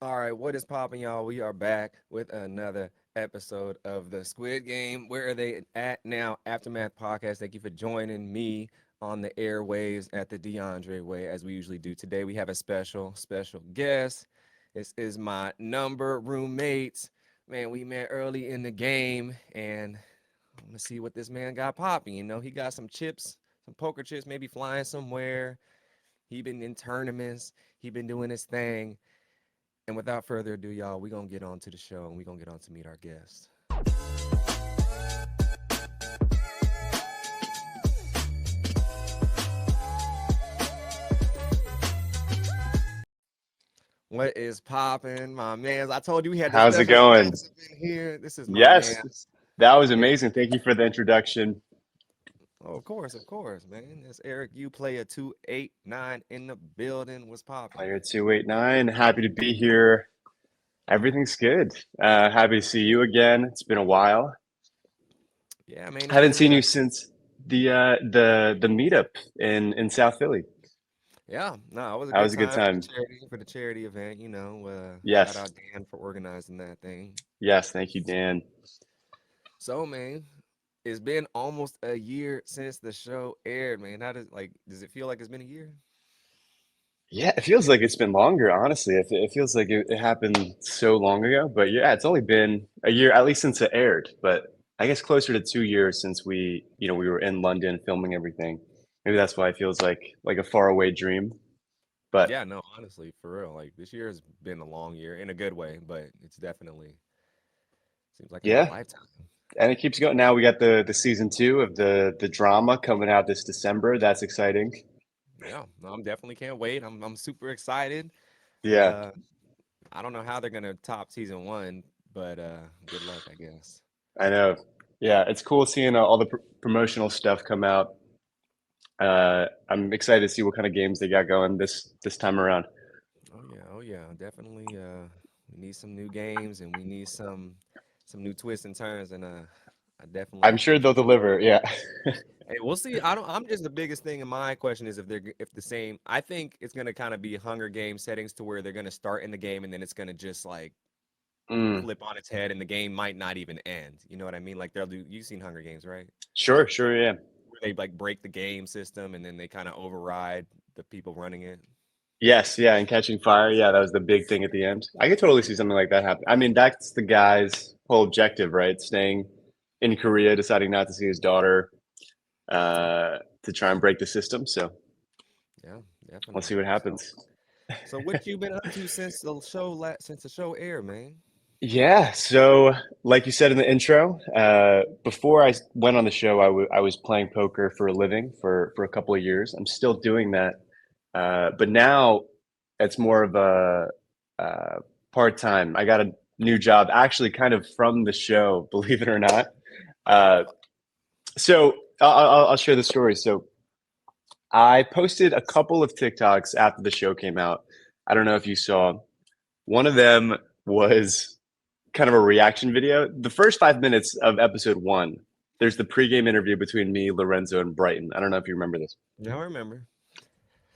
All right, what is popping, y'all? We are back with another episode of the Squid Game. Where are they at now? Aftermath Podcast. Thank you for joining me on the airwaves at the DeAndre Way, as we usually do. Today we have a special guest. This is my number roommates. Man, we met early in the game, and I'm gonna see what this man got popping. He got some chips, some poker chips, maybe flying somewhere. He been in tournaments. He been doing his thing. And without further ado, y'all, we're going to get on to the show and we're going to get on to meet our guest. What is popping, my man? I told you we had this How's it special going? guest in here. This is my Yes, man. that was Eric. amazing. Thank you for the introduction. Oh, of course, man. It's Eric. You play a 289 in the building. What's popping? Player 289, happy to be here. Everything's good. Happy to see you again. It's been a while. Yeah, man, I it's haven't been seen good. you since the meetup in South Philly. Yeah, no, it was a That good was a good time for the time. charity event. Shout Yes, out Dan for organizing that thing. yes. Thank you, Dan. So, man, it's been almost a year since the show aired, man. Does it feel like it's been a year? Yeah, it feels like it's been longer, honestly. It feels like it happened so long ago. But yeah, it's only been a year, at least since it aired. But I guess closer to 2 years since we were in London filming everything. Maybe that's why it feels like a faraway dream. But Yeah, no, honestly, for real. Like this year has been a long year in a good way, but it's definitely seems like in a yeah, lifetime. and it keeps going. Now we got the season two of the drama coming out this December. That's exciting. Yeah, no, I'm definitely can't wait. I'm super excited. Yeah, Uh, I don't know how they're gonna top season one, but good luck, I guess. I know. Yeah, it's cool seeing all the promotional stuff come out. I'm excited to see what kind of games they got going this time around. Oh yeah, definitely. We need some new games and we need some new twists and turns, and I I'm definitely sure they'll deliver. Yeah. Hey, we'll see. I don't. I'm just the biggest thing in my question is if the same. I think it's gonna kind of be Hunger Game settings to where they're gonna start in the game and then it's gonna just like Mm, flip on its head and the game might not even end. You know what I mean? Like they'll do. You've seen Hunger Games, right? sure, sure, yeah. Where they like break the game system and then they kind of override the people running it. Yes, yeah, and catching fire. Yeah, that was the big thing at the end. I could totally see something like that happen. I mean, that's the guy's whole objective, right? Staying in Korea, deciding not to see his daughter, Yeah, to try and break the system. So yeah, we'll definitely. see what So, happens. so what you been up to since the show aired, man? Yeah, so like you said in the intro, before I went on the show, I was playing poker for a living for a couple of years. I'm still doing that, but now it's more of a uh, part time. I got a new job, actually, kind of from the show, believe it or not. Uh, so I'll share the story. So I posted a couple of TikToks after the show came out. I don't know if you saw. One of them was kind of a reaction video. The first 5 minutes of episode one, there's the pregame interview between me, Lorenzo, and Brighton. I don't know if you remember this. Yeah, I remember.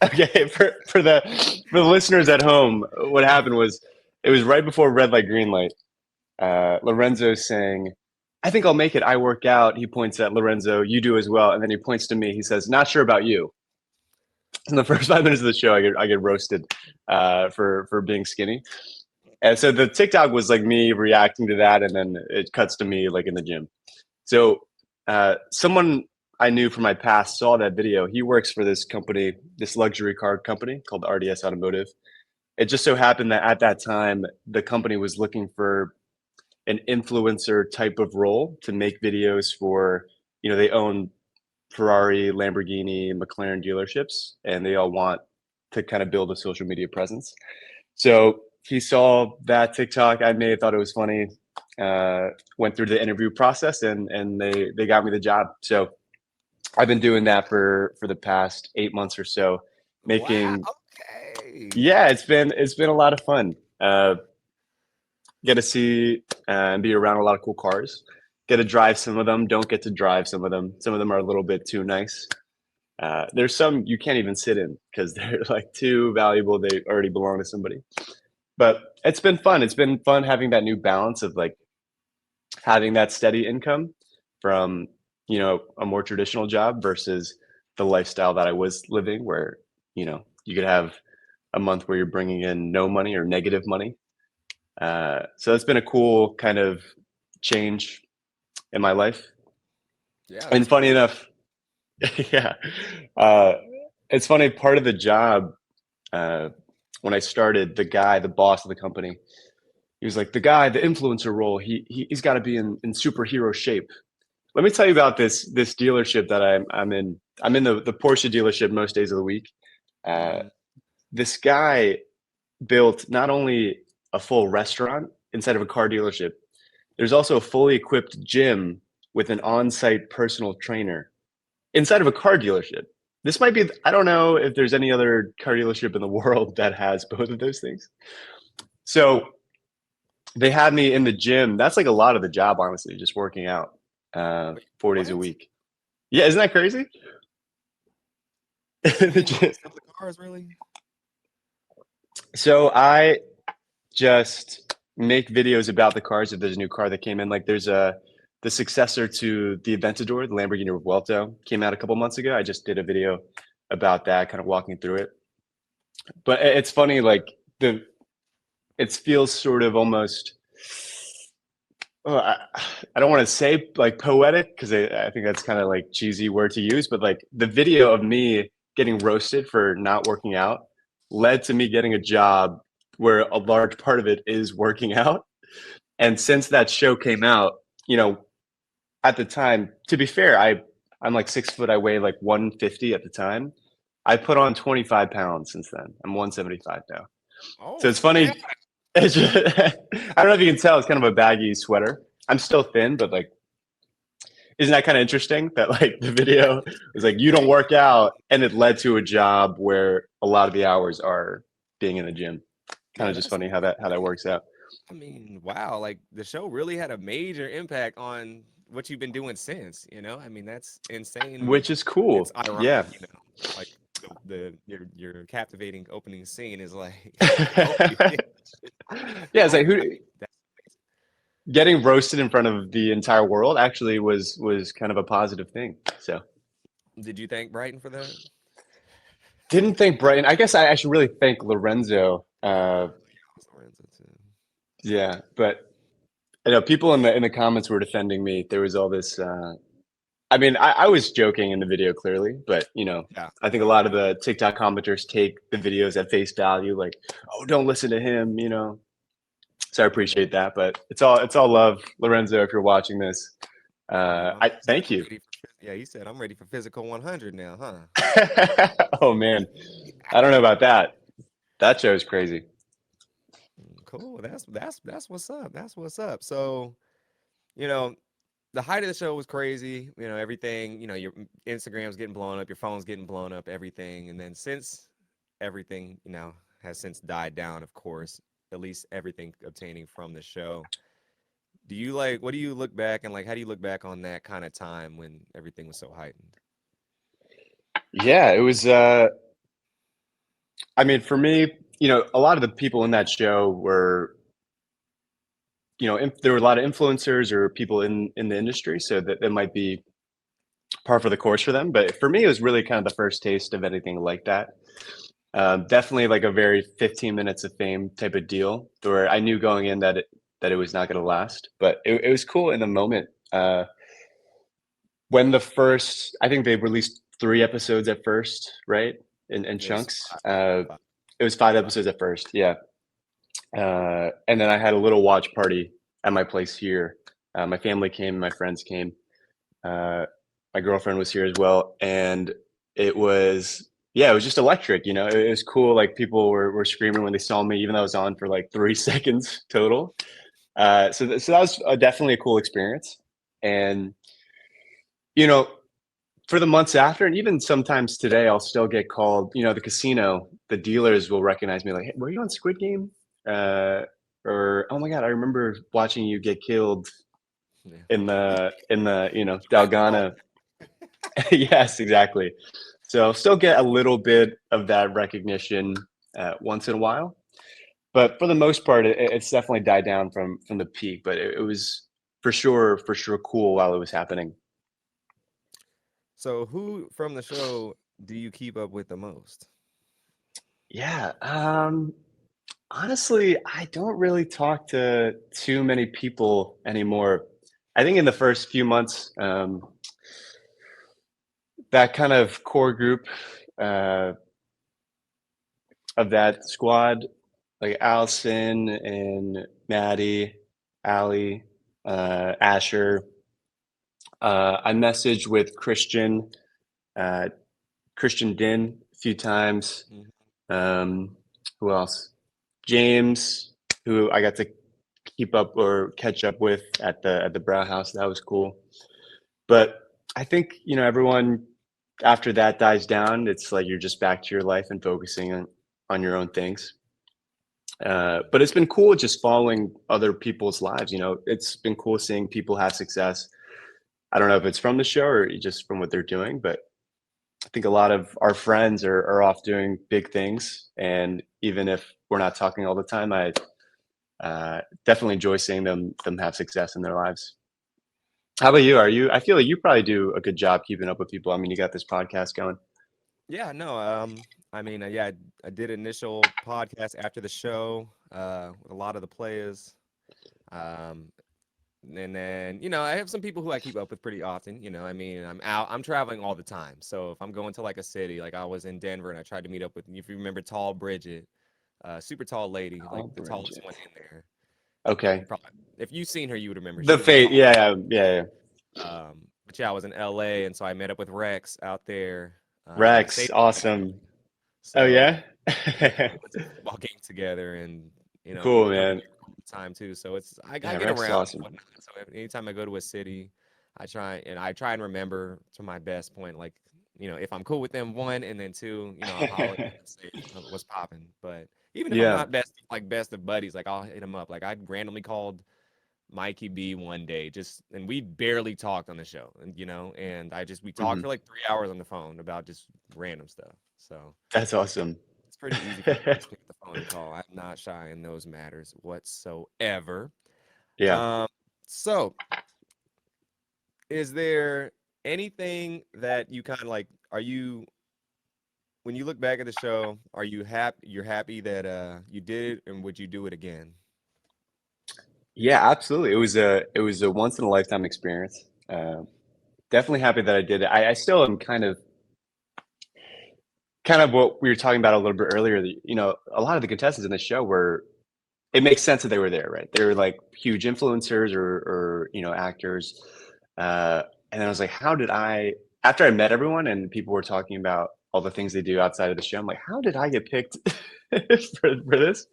Okay, for the listeners at home, what happened was it was right before red light, green light. Lorenzo's saying, "I think I'll make it. I work out." He points at Lorenzo, "You do as well," and then he points to me. He says, "Not sure about you." In the first 5 minutes of the show, I get roasted for being skinny. And so the TikTok was like me reacting to that, and then it cuts to me like in the gym. So someone I knew from my past saw that video. He works for this company, this luxury car company called RDS Automotive. It just so happened that at that time, the company was looking for an influencer type of role to make videos for, they own Ferrari, Lamborghini, McLaren dealerships, and they all want to kind of build a social media presence. So he saw that TikTok I made, thought it was funny, went through the interview process, and they got me the job. So I've been doing that for the past 8 months or so, Wow. making Okay. yeah, it's been a lot of fun. Get to see and be around a lot of cool cars. Get to drive some of them. Don't get to drive some of them. Some of them are a little bit too nice. There's some you can't even sit in because they're like too valuable. They already belong to somebody. But it's been fun. It's been fun having that new balance of like having that steady income from, a more traditional job versus the lifestyle that I was living where, you could have a month where you're bringing in no money or negative money. So it's been a cool kind of change in my life. Yeah, And that's funny cool. enough, yeah, uh, it's funny. Part of the job, uh, when I started, the boss of the company, he was like, the influencer role, he's got to be in superhero shape. Let me tell you about this dealership that I'm in. I'm in the Porsche dealership most days of the week. Uh, Hmm. this guy built not only a full restaurant inside of a car dealership, there's also a fully equipped gym with an on-site personal trainer inside of a car dealership. This might be, I don't know if there's any other car dealership in the world that has both of those things. So they had me in the gym. That's like a lot of the job, honestly, just working out Wait, 4 days a what? week. Yeah, isn't that crazy? So you don't sell the cars, really? So I just make videos about the cars if there's a new car that came in. Like there's the successor to the Aventador, the Lamborghini Revuelto, came out a couple months ago. I just did a video about that, kind of walking through it. But it's funny, like the it feels sort of almost. Oh, I don't want to say like poetic because I think that's kind of like cheesy word to use, but like the video of me getting roasted for not working out led to me getting a job where a large part of it is working out. And since that show came out, you know, at the time, to be fair, I'm like 6 foot. I weigh like 150 at the time. I put on 25 pounds since then. I'm 175 now. So Oh it's snap! funny. It's just, I don't know if you can tell. It's kind of a baggy sweater. I'm still thin, but like, isn't that kind of interesting that like the video was like you don't Hey, work out, and it led to a job where a lot of the hours are being in the gym. Kind yeah, of just that's funny how that works out. I mean, wow, like the show really had a major impact on what you've been doing since, you know? I mean, that's insane. Which is It's cool. ironic, Yeah. you know. Like the your captivating opening scene is like oh yeah, Yeah, it's oh like who I mean that's getting roasted in front of the entire world actually was kind of a positive thing. So did you thank Brighton for that? didn't think Brighton. I guess I should really thank Lorenzo. Yeah, I was Lorenzo too. Yeah, but people in the comments were defending me. There was all this. I mean, I was joking in the video clearly, but Yeah. I think a lot of the TikTok commenters take the videos at face value, like, "Oh, don't listen to him," So I Yeah. appreciate that, but it's all love, Lorenzo. If you're watching this, Yeah, my I man said thank I'm you. ready for yeah, he said I'm ready for physical 100 now, huh? Oh man, I don't know about that. That show is crazy. Cool. That's what's up. That's what's up. So, you know, the height of the show was crazy. You know, everything, your Instagram's getting blown up, your phone's getting blown up, everything. And then since everything, has since died down, of course, at least everything obtaining from the show. What do you look back and like, how do you look back on that kind of time when everything was so heightened? Yeah, it was. I mean, for me, a lot of the people in that show were, there were a lot of influencers or people in the industry, so that might be par for the course for them. But for me, it was really kind of the first taste of anything like that. Definitely like a very 15 minutes of fame type of deal, where I knew going in that it was not going to last. But it was cool in the moment. When I think they released 3 episodes at first, right? In It was chunks. five, It was 5 episodes five. at first, yeah. And then I had a little watch party at my place here. My family came, my friends came. Uh, my girlfriend was here as well, and it was yeah, it was just electric. It was cool. Like people were screaming when they saw me, even though I was on for like 3 seconds total. So that was definitely a cool experience. And you know, for the months after, and even sometimes today, I'll still get called. The casino, the dealers will recognize me, like, "Hey, were you on Squid Game?" Uh, or, "Oh my God, I remember watching you get killed Yeah. in the Fentanyl. Dalgona." Yes, exactly. So I'll still get a little bit of that recognition once in a while. But for the most part, it's definitely died down from the peak. But it was for sure cool while it was happening. So, who from the show do you keep up with the most? Yeah. Honestly, I don't really talk to too many people anymore. I think in the first few months, that kind of core group uh, of that squad, like Allison and Maddie, Allie, Asher. I messaged with uh, Christian Din a few times. Mhm. Who else? James, who I got to keep up or catch up with at the Brow House. That was cool. But I think everyone after that dies down. It's like you're just back to your life and focusing on your own things. But it's been cool just following other people's lives. It's been cool seeing people have success. I don't know if it's from the show or just from what they're doing, but I think a lot of our friends are off doing big things. And even if we're not talking all the time, I definitely enjoy seeing them have success in their lives. How about you? I feel like you probably do a good job keeping up with people. I mean, you got this podcast going. Yeah, no, I mean, yeah, I did initial podcast after the show with a lot of the players. Um, and then, I have some people who I keep up with pretty often. I mean, I'm traveling all the time. So if I'm going to like a city, like I was in Denver and I tried to meet up with, if you remember Tall Bridget, super tall lady, like Oh, the tallest one Bridget. in there. Okay. You probably, if you've seen her, you would remember. She The was the fate. tall. Yeah, yeah, yeah. But yeah, I was in LA, and so I met up with Rex out there in the Rex, state. awesome. Oh So yeah. yeah, we went to the football game together, and he Cool, lived over man. there all the time too. So I Yeah, get Rex is around and awesome. whatnot. So anytime I go to a city, I try and remember to my best point, like if I'm cool with them, one, and then two, I'll holler at them and say what's popping. But even if I'm Yeah. not best of buddies, like I'll hit them up. Like I randomly called Mikey B one day, and we barely talked on the show, and we talked Hmm. for like 3 hours on the phone about just random stuff. So That's awesome. it's pretty easy for me to just pick up the phone and call. I'm not shy in those matters whatsoever. Yeah. Um, so is there anything that you kind of like? Are you when you look back at the show? Are you happy? You're happy that you did it, and would you do it again? Yeah, absolutely. It was a once in a lifetime experience. Definitely happy that I did it. I still am kind of what we were talking about a little bit earlier. A lot of the contestants in the show were. It makes sense that they were there, right? They were like huge influencers or actors. Uh, and then I was like, how did I? After I met everyone and people were talking about all the things they do outside of the show, I'm like, how did I get picked for this?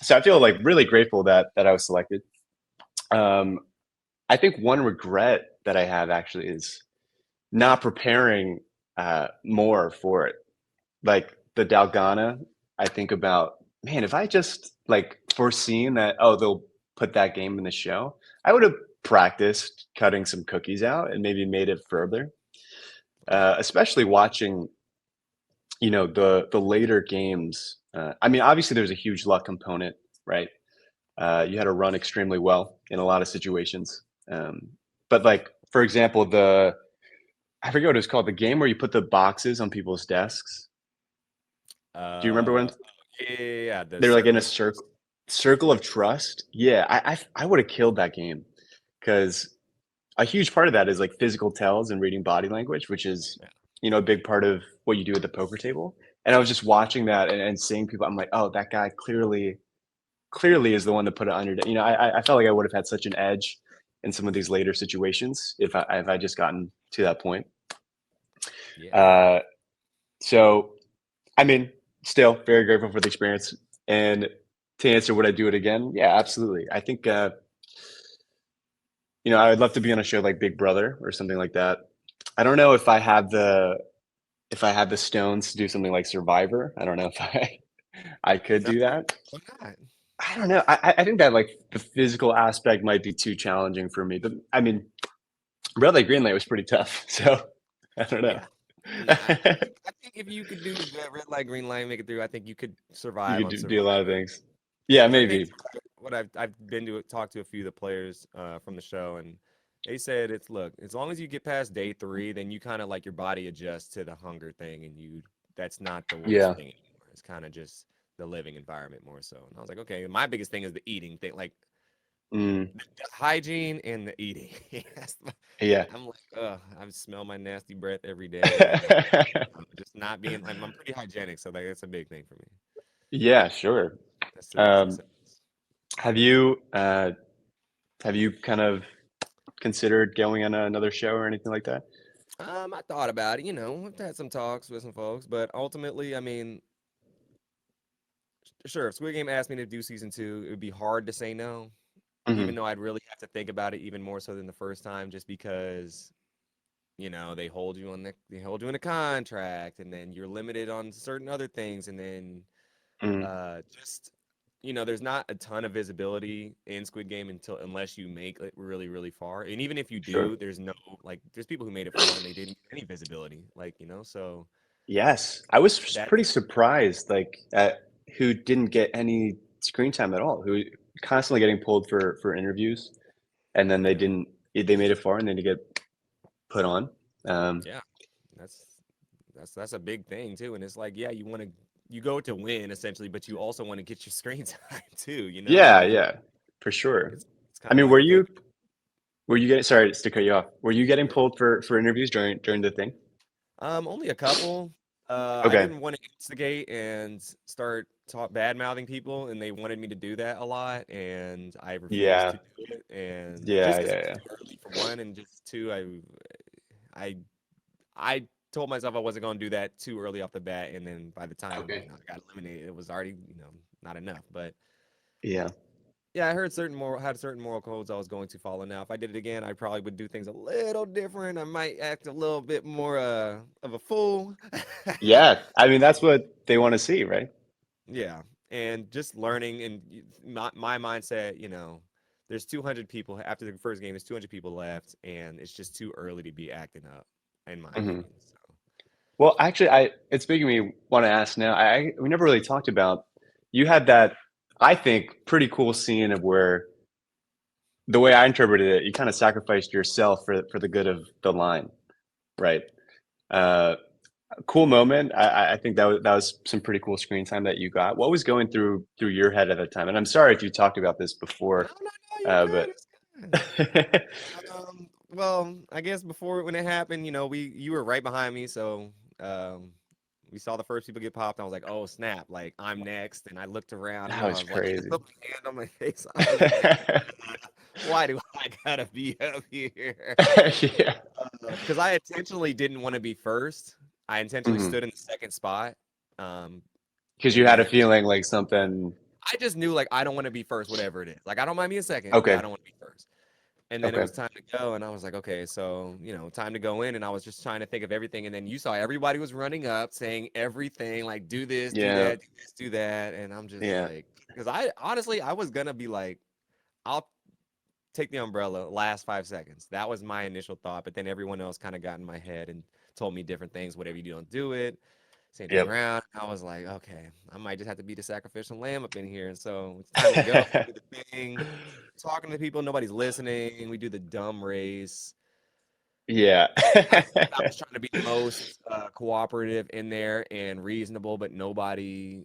So I feel like really grateful that I was selected. Um, I think one regret that I have actually is not preparing more for it. Like the Dalgona, I think about, man, if I just like foreseen that, oh, they'll put that game in the show, I would have practiced cutting some cookies out and maybe made it further. Especially watching, the later games. I mean, obviously there's a huge luck component, right? You had to run extremely well in a lot of situations. Um, but like, for example, I forget what it was called, the game where you put the boxes on people's desks. Do you remember Uh, when yeah, yeah, yeah, the they're like in circle a of trust. circle of trust? Yeah, I would have killed that game because a huge part of that is like physical tells and reading body language, which is Yeah, a big part of what you do at the poker table. And I was just watching that and seeing people. I'm like, oh, that guy clearly is the one to put it on your. I felt like I would have had such an edge in some of these later situations if I just gotten to that point. yeah. Uh, so I mean, still very grateful for the experience. And to answer, would I do it again? Yeah, absolutely. I think I would love to be on a show like Big Brother or something like that. I don't know if I have the stones to do something like Survivor. I don't know if I could No, do that. why not? I don't know. I think that like the physical aspect might be too challenging for me. But I mean, Red Light Green Light was pretty tough. So I don't know. Yeah. Nah, I think if you could do the red light, green light, make it through, I think you could You survive could on do a lot of Survivor. things. Yeah, Because I think maybe. what I've been to talked to a few of the players from the show, and they said it's look, as long as you get past day three, then you kind of like your body adjusts to the hunger thing, and you that's not the worst Yeah. thing anymore. It's kind of just the living environment more so. And I was like, okay, my biggest thing is the eating thing, like Mm, the hygiene and the eating. yeah. I'm like, I smell my nasty breath every day, and just not being. I'm pretty hygienic, so that's a big thing for me. Yeah, sure. That's to my Um, success. have you have you kind of considered going on another show or anything like that? I thought about it. I've had some talks with some folks, but ultimately, I mean, sure, if Squid Game asked me to do season two, it would be hard to say no, even Hmm. though I'd really have to think about it even more so than the first time, just because they hold you in a contract, and then you're limited on certain other things, and then Hmm. just there's not a ton of visibility in Squid Game unless you make it really, really far. And even if you Sure. do, there's no like there's people who made it far and they didn't get any visibility. So Yes, I was pretty that's surprised, like at who didn't get any screen time at all. Who constantly getting pulled for interviews, and then they yeah, didn't. They made it far, and then to get put on. Um, yeah. That's that's a big thing too. And it's like, yeah, you go to win essentially, but you also want to get your screen time too, yeah, and yeah, for sure. it's I kind of mean, like, okay, were you getting? Sorry to cut you off. Were you getting you're good. pulled for interviews during the thing? Only a couple. I Okay. didn't want to instigate and start bad mouthing people, and they wanted me to do that a lot, and I refused Yeah. to do it, and Yeah. just because it Yeah. was Yeah. too early for one, and just two, I, I told myself I wasn't going to do that too early off the bat, and then by the time Okay. I got eliminated, it was already not enough. But Yeah. yeah, I heard certain moral codes I was going to follow. Now, if I did it again, I probably would do things a little different. I might act a little bit more of a fool. Yeah. I mean, that's what they want to see, right? Yeah, and just learning and my mindset, there's 200 people after the first game. There's 200 people left, and it's just too early to be acting up, in my Hmm. opinion. So Well, actually, it's making me want to ask now. We never really talked about you had that I think pretty cool scene of where the way I interpreted it, you kind of sacrificed yourself for the good of the line, right? Uh, cool moment. I think that was some pretty cool screen time that you got. What was going through your head at the time? And I'm sorry if you talked about this no, before, no, no, you're good. but It's good. Well, I guess before when it happened, you were right behind me, so um, we saw the first people get popped. I was like, oh snap, like I'm next, and I looked around and that I was was like, I crazy. put my hand on my face. I was like, why do I gotta be up here? Yeah. Because I intentionally didn't want to be first. I intentionally Mhm. stood in the second spot. Um, 'Cause you and had a then feeling like something. I just knew like I don't want to be first, whatever it is. Like I don't mind being second, but I Okay. don't want to be first. And then it Okay. was time to go, and I was like, okay, so time to go in. And I was just trying to think of everything. And then you saw everybody was running up, saying everything, like do this, do Yeah. that, do this, do that. And I'm just Yeah. like, because I honestly I was gonna be like, I'll take the umbrella last 5 seconds. That was my initial thought, but then everyone else kind of got in my head and told me different things. Whatever you do, don't do it. Same thing Yep. around. I was like, okay, I might just have to be the sacrificial lamb up in here. And so it's time to go. Do the thing. Talking to people, nobody's listening. We do the dumb race. Yeah. I thought I was trying to be the most cooperative in there and reasonable, but nobody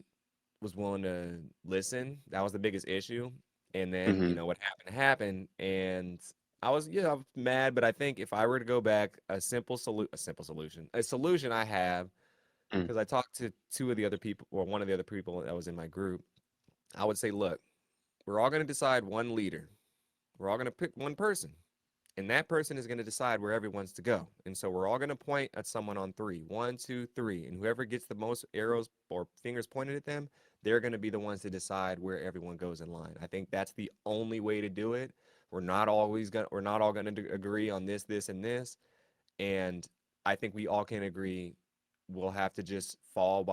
was willing to listen. That was the biggest issue. And then, Mhm. what happened. And I was mad, but I think if I were to go back, a simple solution, a solution I have, Mm. because I talked to two of the other people, or one of the other people that was in my group, I would say, look, we're all going to decide one leader. We're all going to pick one person, and that person is going to decide where everyone's to go. And so we're all going to point at someone on three, one, two, three, and whoever gets the most arrows or fingers pointed at them, they're going to be the ones to decide where everyone goes in line. I think that's the only way to do it. We're not all going to agree on this, and this. And I think we all can agree we'll have to just fall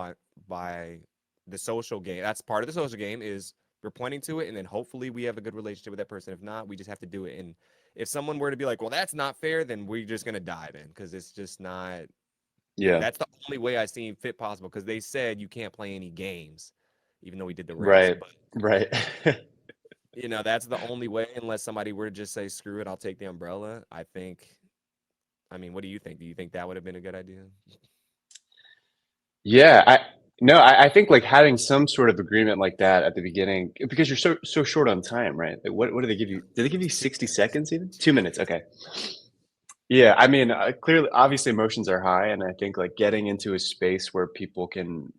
by the social game. That's part of the social game is we're pointing to it, and then hopefully we have a good relationship with that person. If not, we just have to do it. And if someone were to be like, "Well, that's not fair," then we're just gonna die then because it's just not. Yeah. That's the only way I seen fit possible because they said you can't play any games, even though we did the race. Right. But Right. that's the only way unless somebody were to just say, screw it, I'll take the umbrella. I think, I mean, what do you think? Do you think that would have been a good idea? Yeah, I think like having some sort of agreement like that at the beginning because you're so short on time, right? Like, what do they give you? Did they give you It's 60 2 minutes. seconds even? 2 minutes, 2 minutes. okay. Yeah, I mean, clearly, obviously, emotions are high, and I think like getting into a space where people can,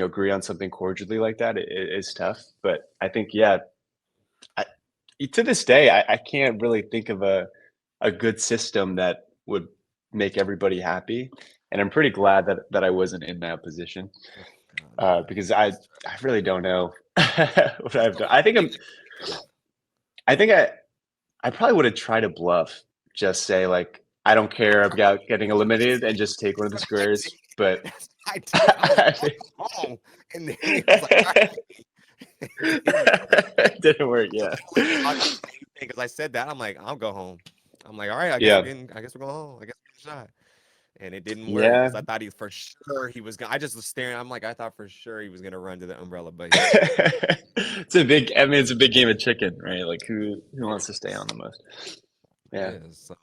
agree on something cordially like that is tough. But I think, yeah, I, to this day, I can't really think of a good system that would make everybody happy, and I'm pretty glad that I wasn't in that position Oh, God, yeah. because I really don't know what That's I've the done. only thing that could have. I think I probably would have tried to bluff, just say like I don't care about getting eliminated and just take one of the That's what I did. squares. But That's what I did. I was like, I'll go home. And then he was like, all right. It didn't work. it didn't work. So Yeah, then I went on the same thing because I said that. I'm like, I'll go home. I'm like, all right, yeah, I guess we're going home. I guess we're gonna shot. And it didn't work yeah. because I thought he for sure he was gonna. I just was staring. I'm like, I thought for sure he was gonna run to the umbrella, but he didn't. It's a big. I mean, it's a big game of chicken, right? Like who wants to stay on the most? Yeah, Yeah. So,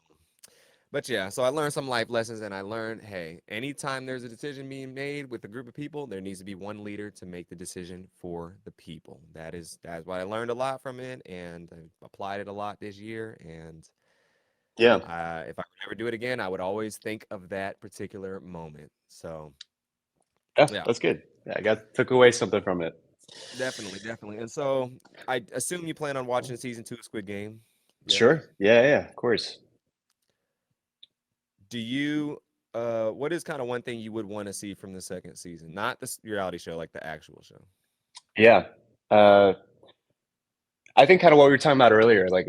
but yeah, so I learned some life lessons, and I learned, hey, anytime there's a decision being made with a group of people, there needs to be one leader to make the decision for the people. That's what I learned a lot from it, and I applied it a lot this year. And yeah, if I would ever do it again, I would always think of that particular moment. So yeah. yeah, That's good. Yeah, I got took away something from it. definitely, definitely. And so I assume you plan on watching season 2 of Squid Game. Yes. Sure. Yeah, yeah. Of course. Do you what is kind of one thing you would want to see from the second season? Not this reality show, like the actual show. Yeah. Uh, I think kind of what we were talking about earlier. Like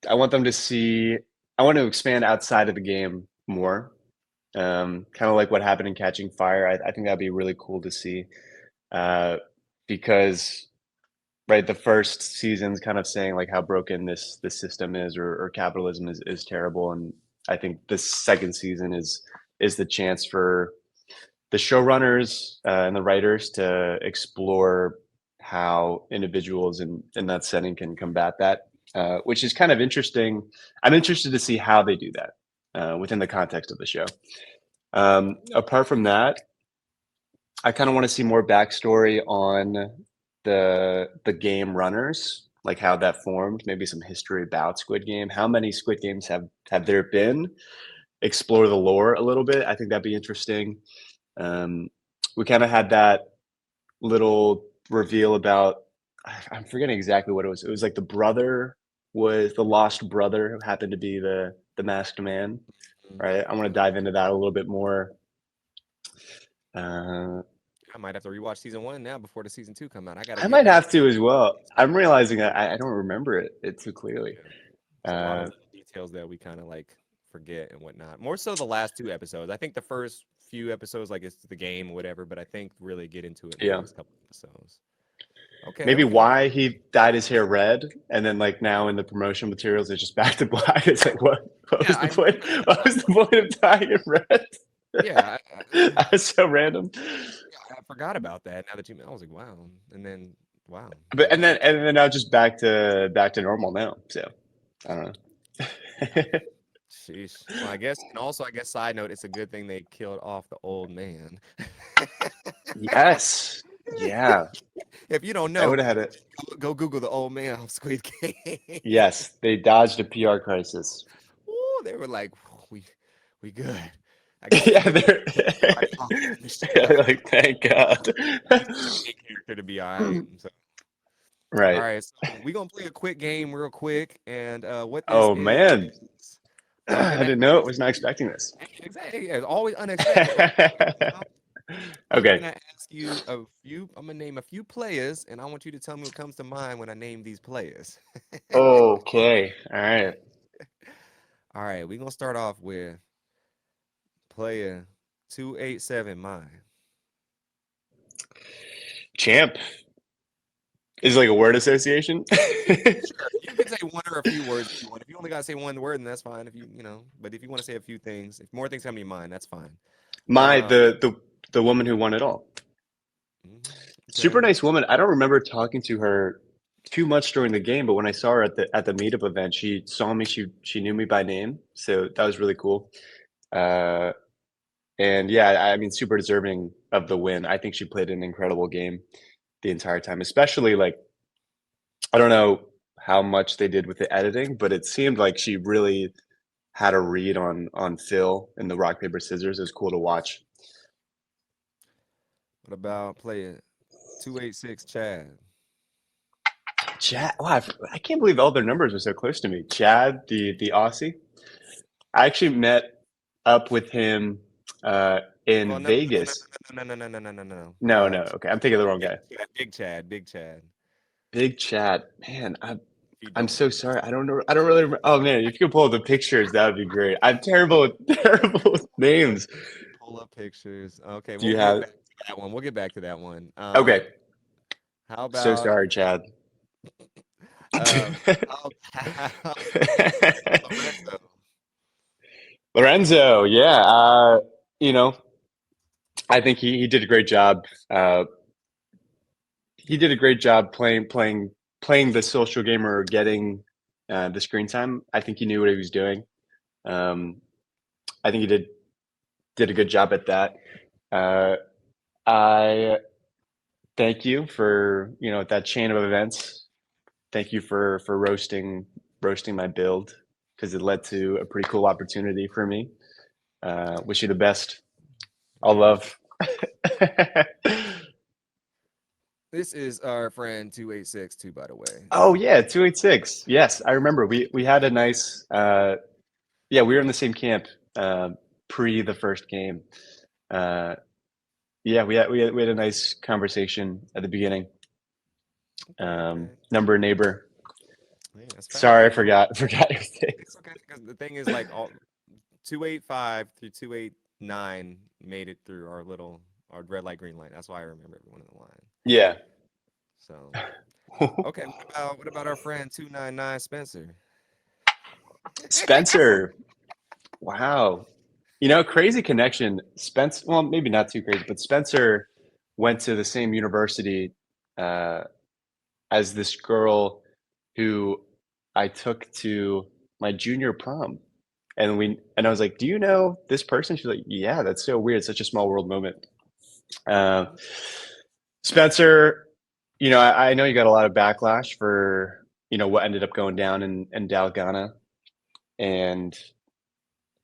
I want them to see. I want to expand outside of the game more. Kind of like what happened in Catching Fire. I think that'd be really cool to see, uh, because right, the first season's kind of saying like how broken this system is, or capitalism is terrible, and I think this second season is the chance for the showrunners and the writers to explore how individuals in that setting can combat that, which is kind of interesting. I'm interested to see how they do that within the context of the show. Apart from that, I kind of want to see more backstory on the game runners, like how that formed, maybe some history about Squid Game. How many Squid Games have there been? Explore the lore a little bit. I think that'd be interesting. Um, we kind of had that little reveal about I'm forgetting exactly what it was. It was like the brother was the lost brother who happened to be the masked man, Mhm. right? I want to dive into that a little bit more. Uh, I might have to rewatch season 1 now before the season 2 come out. I got to I get might back have to as well. into it. I'm realizing I don't remember it too clearly. Yeah. It's a lot of Uh, little details that we kind of like forget and whatnot. More so the last 2 episodes. I think the first few episodes like it's the game or whatever, but I think really get into it in the yeah, last couple episodes. Okay, maybe okay. why he dyed his hair red, and then like now in the promotion materials it's just back to black. It's like what Yeah, was the I point? noticed What was the point of dyeing it red? yeah, That's so random. yeah, I forgot about that. Now that you, I was like, wow. And then, wow. But Okay. and then now just back to normal now. So I don't know. Sheesh. Well, I guess, and also, I guess, side note, it's a good thing they killed off the old man. Yes. Yeah. If you don't I know, would have had it. go Google the old man of Squid Game. Yes, they dodged a PR crisis. Ooh, they were like, we good. I guess it's a Yeah, good thing they're they killed everybody off in the show. like, thank God. At least for the main character to be all right. So, all Right. right, so we're gonna play a quick game real quick, and what this Oh man, is, I'm I gonna didn't know. I ask was not you. expecting this. Exactly, yeah, it's always unexpected, but I'm Okay. gonna ask you a few. I'm gonna name a few players, and I want you to tell me what comes to mind when I name these players. Okay. All right. All right, we're gonna start off with player 287. Mine. Champ is like a word association. Sure, you can say one or a few words if you want. If you only gotta say one word, and that's fine. If but if you want to say a few things, if more things come to your mind, that's fine. My Um, the woman who won it all. mhm, Super okay. nice woman. I don't remember talking to her too much during the game, but when I saw her at the meetup event, she saw me. She knew me by name, so that was really cool. Uh, and yeah, I mean, super deserving of the win. I think she played an incredible game the entire time, especially like I don't know how much they did with the editing, but it seemed like she really had a read on Phil in the rock paper scissors. It was cool to watch. What about player 286 Chad? Chad, wow, I can't believe all their numbers were so close to me. Chad, the Aussie. I actually met up with him Well, in no, no, no, Vegas. no, no, no, no, no, no, no, no, no. No, no, okay, I'm thinking of the wrong Big guy. Chad, Big Chad, Big Chad. Big Chad, man, If you I'm don't so know, sorry. I don't know. I don't really. Oh man, if you could pull up the pictures, that would be great. I'm terrible with terrible with names. pull up pictures. Okay, Do we'll you get have? back to that one. We'll get back to that one. Okay, How so about sorry, Chad. how about Lorenzo? Lorenzo, yeah. You know, I think he did a great job. He did a great job playing the social gamer, or getting the screen time. I think he knew what he was doing. Um, I think he did a good job at that. Uh, I thank you for that chain of events. Thank you for roasting my build because it led to a pretty cool opportunity for me. Wish you the best. All Very love. respect. This is our friend 286 too, by the way. Oh yeah, 286. Yes, I remember. We had a nice yeah, we were in the same camp pre the first game. Uh yeah, we had a nice conversation at the beginning. Okay, okay. Number neighbor. Yeah, that's Sorry, I facts. forgot your thing. It's okay because the thing is, like, all 285 through 289 made it through our red light, green light. That's why I remember everyone in the line. Yeah. So, okay, what about our friend 299 Spencer? Spencer. Wow. Crazy connection. Spence, well, maybe not too crazy, but Spencer went to the same university uh, as this girl who I took to my junior prom. And I was like, "Do you know this person?" She's like, "Yeah, that's so weird. Such a small world moment." Uh, Spencer, I know you got a lot of backlash for what ended up going down in Dalgona, and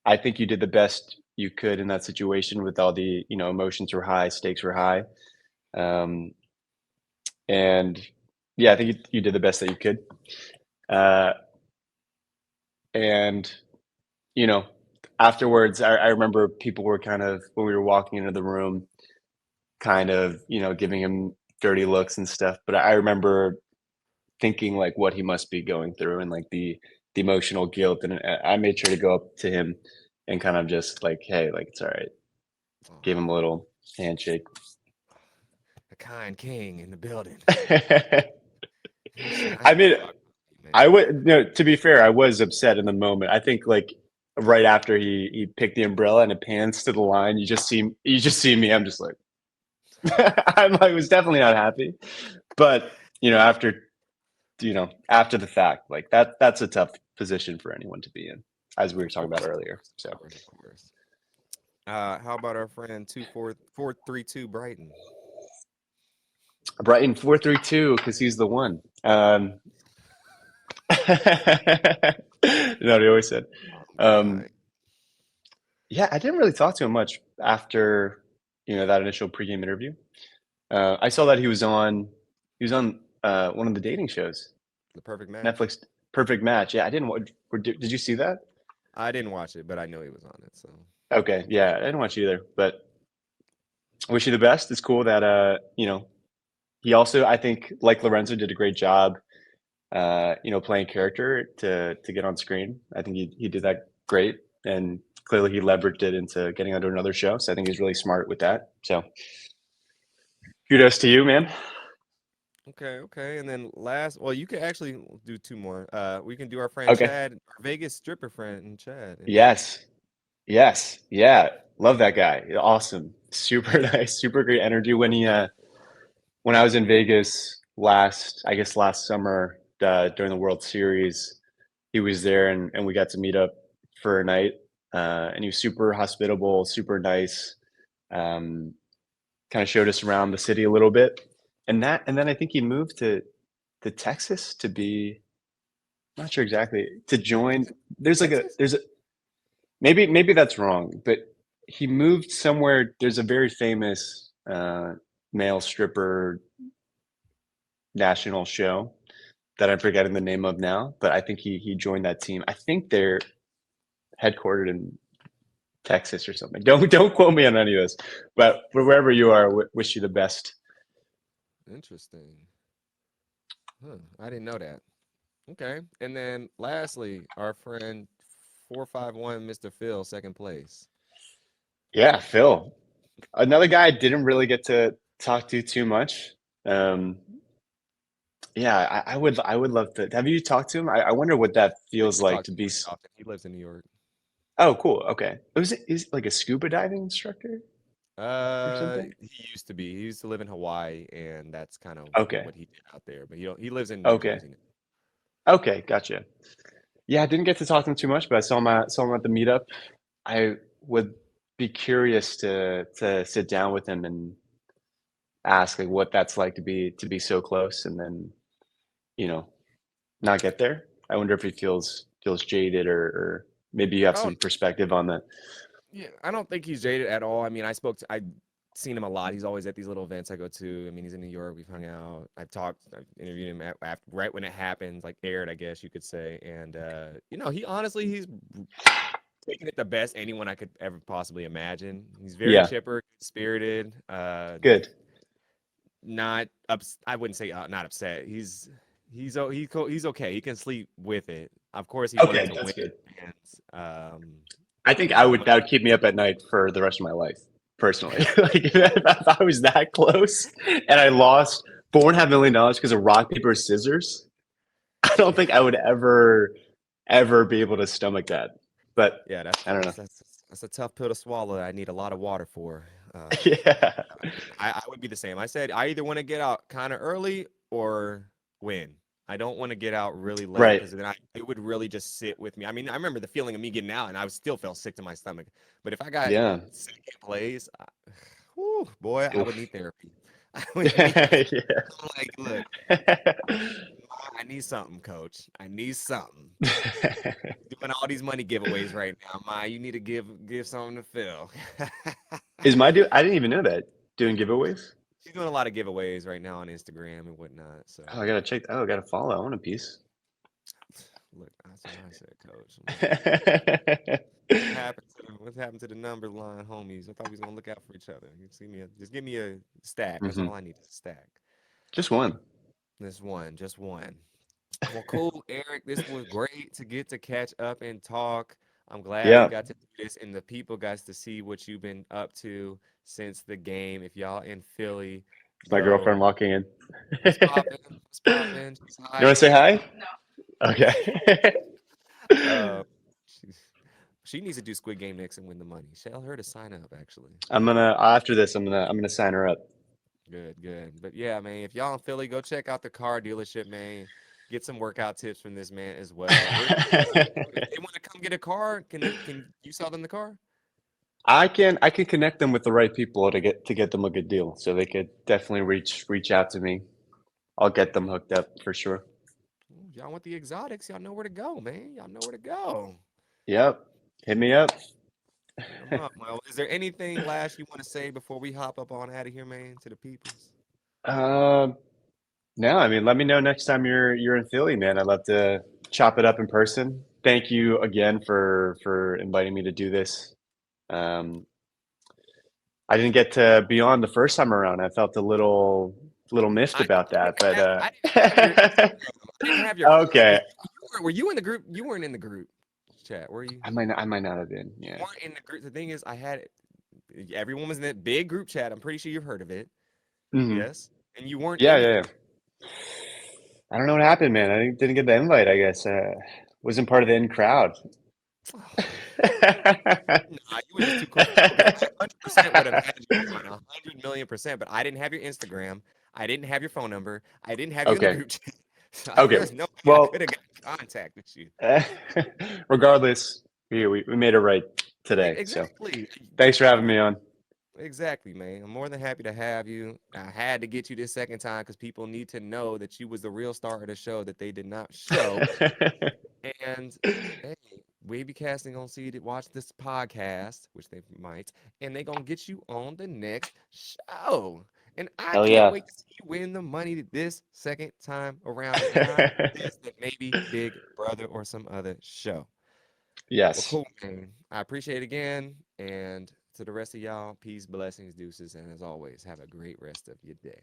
I think you did the best you could in that situation with all the emotions were high, stakes were high, um, and yeah, I think you did the best that you could. Uh, and you know, afterwards, I remember people were kind of when we were walking into the room, kind of giving him dirty looks and stuff. But I remember thinking like what he must be going through and like the emotional guilt, and I made sure to go up to him and kind of just like, hey, like it's all right. Gave him a Oh, little handshake. the kind king in the building. I He said, "I ain't gonna mean, talk to you, I man." would, to be fair, I was upset in the moment. I think like right after he picked the umbrella and it pans to the line, you just see me. I'm just like, I was definitely not happy, but after after the fact, like that's a tough position for anyone to be in, as we were Of talking about course, of earlier. course, So of course, of course. How about our friend 24432 Brighton? Brighton 432 because he's the one. No, he always said. Oh Um, my. yeah, I didn't really talk to him much after that initial pregame interview. I saw that he was on one of the dating shows, The perfect match. Netflix Perfect Match. Yeah, I didn't. Did you see that? I didn't watch it, but I know he was on it. So Okay, yeah, I didn't watch it either, but I wish you the best. It's cool that he also, I think, like Lorenzo, did a great job playing character to get on screen. I think he did that great, and clearly he leveraged it into getting onto another show. So I think he's really smart with that. So kudos to you, man. Okay, okay. And then last, well, you could actually do two more. We can do our friend Okay. Chad, our Vegas stripper friend Chad in here. Yes. Yes. Yeah. Love that guy. Awesome. Super nice. Super great energy. When I was in Vegas I guess last summer, during the World Series, he was there and we got to meet up for a night. And he was super hospitable, super nice. Um, kind of showed us around the city a little bit. And then I think he moved to Texas to be, not sure exactly, to join. Texas? There's a maybe that's wrong, but he moved somewhere. There's a very famous male stripper national show that I'm forgetting the name of now, but I think he joined that team. I think they're headquartered in Texas or something. Don't quote me on any of this, but wherever you are, wish you the best. Interesting. Huh. I didn't know that. Okay. And then lastly, our friend 451 Mr. Phil, second place. Yeah, Phil, another guy I didn't really get to talk to too much. Um, yeah, I would love to. Have you talked to him? I wonder what that I feels used to like talk to to him be. pretty often. He lives in New York. Oh, cool. Okay. Is like a scuba diving instructor or something? He used to be. He used to live in Hawaii, and that's kind of Okay. what he did out there. But he lives in New Okay. Jersey now. Okay. Gotcha. Yeah, I didn't get to talk to him too much, but I saw him at the meetup. I would be curious to sit down with him and ask like what that's like to be so close and then, you know, not get there. I wonder if he feels jaded or maybe you have Oh, some perspective on that. yeah, I don't think he's jaded at all. I mean, I seen him a lot. He's always at these little events I go to. I mean, he's in New York. We've hung out. I've interviewed him right when it happened, like aired, I guess you could say. And he honestly, he's taking it the best anyone I could ever possibly imagine. He's very Yeah. chipper, spirited. Good. I wouldn't say not upset. He's okay. He can sleep with it. Of course, he wanted Okay, to that's win, good. and I think how much? that would keep me up at night for the rest of my life, personally. Like if I was that close and I lost $4.5 million because of rock, paper, scissors, I don't think I would ever be able to stomach that. But Yeah, I don't know. that's a tough pill to swallow. That I need a lot of water for. Yeah. I would be the same. I said I either want to get out kind of early or win. I don't want to get out really late Right. because then it would really just sit with me. I mean, I remember the feeling of me getting out and I still felt sick to my stomach. But if I got Yeah. second place, whew, boy, I would Oof. need therapy. I would need. Yeah. I'm like, look, I need something, coach. I need something. Doing all these money giveaways right now, Ma. You need to give something to Phil. Is my dude? I didn't even know that. Doing giveaways? She's doing a lot of giveaways right now on Instagram and whatnot. So Oh, I gotta check. Oh, I gotta follow. I want a piece. look, that's what I said, coach. I'm like, what happened to the number line, homies? I thought we was gonna look out for each other. Just give me a stack. That's hmm all I need is a stack. Just one. Just one. Well, cool, Eric. This was great to get to catch up and talk. I'm glad we Yeah. got to do this, and the people got to see what you've been up to since the game. If y'all in Philly, It's my bro, girlfriend walking in. what's poppin'? What's poppin'? She's You want to say hiding. hi? Okay. Uh, she's, she needs to do Squid Game next and win the money. Tell her to sign up. Actually, I'm gonna after this. I'm gonna sign her up. good, good. But yeah, man, if y'all in Philly, go check out the car dealership, man. Get some workout tips from this man as well. If they want to come get a car, can you sell them the car? I can connect them with the right people to get them a good deal. So they could definitely reach out to me. I'll get them hooked up for sure. Ooh, y'all want the exotics? Y'all know where to go, man. Y'all know where to go. Yep. Hit me up. Hit them up. Well, is there anything last you want to say before we hop up on out of here, man, to the peoples? Um, no, I mean, let me know next time you're in Philly, man. I'd love to chop it up in person. Thank you again for inviting me to do this. Um, I didn't get to be on the first time around. I felt a little miffed I about that, but I didn't have your Instagram. I didn't have your okay. were you in the group? You weren't in the group chat, were you? I might not have been. You Yeah. weren't in the group. The thing is, I had it. Everyone was in that big group chat. I'm pretty sure you've heard of it. hmm Yes, and you weren't Yeah, in the yeah, yeah. group. I don't know what happened, man. I didn't get the invite, I guess. Wasn't part of the in crowd. Nah, you were just too close to home because I 100% would have had you on 100 million%, but I didn't have your Instagram. I didn't have your phone number. I didn't have you in the Okay. group chat. So Okay. there's no way I could Well, have got in contact with you. regardless, we made it right today. So Exactly. thanks for having me on. Exactly, man. I'm more than happy to have you. I had to get you this second time because people need to know that you was the real star of the show that they did not show. And hey, we be casting on see to watch this podcast, which they might, and they gonna get you on the next show. And I Hell can't yeah. wait to see you win the money this second time around. It's not this, but maybe Big Brother or some other show. Well, Yes. cool, man. I appreciate it again. And to the rest of y'all, peace, blessings, deuces, and as always, have a great rest of your day.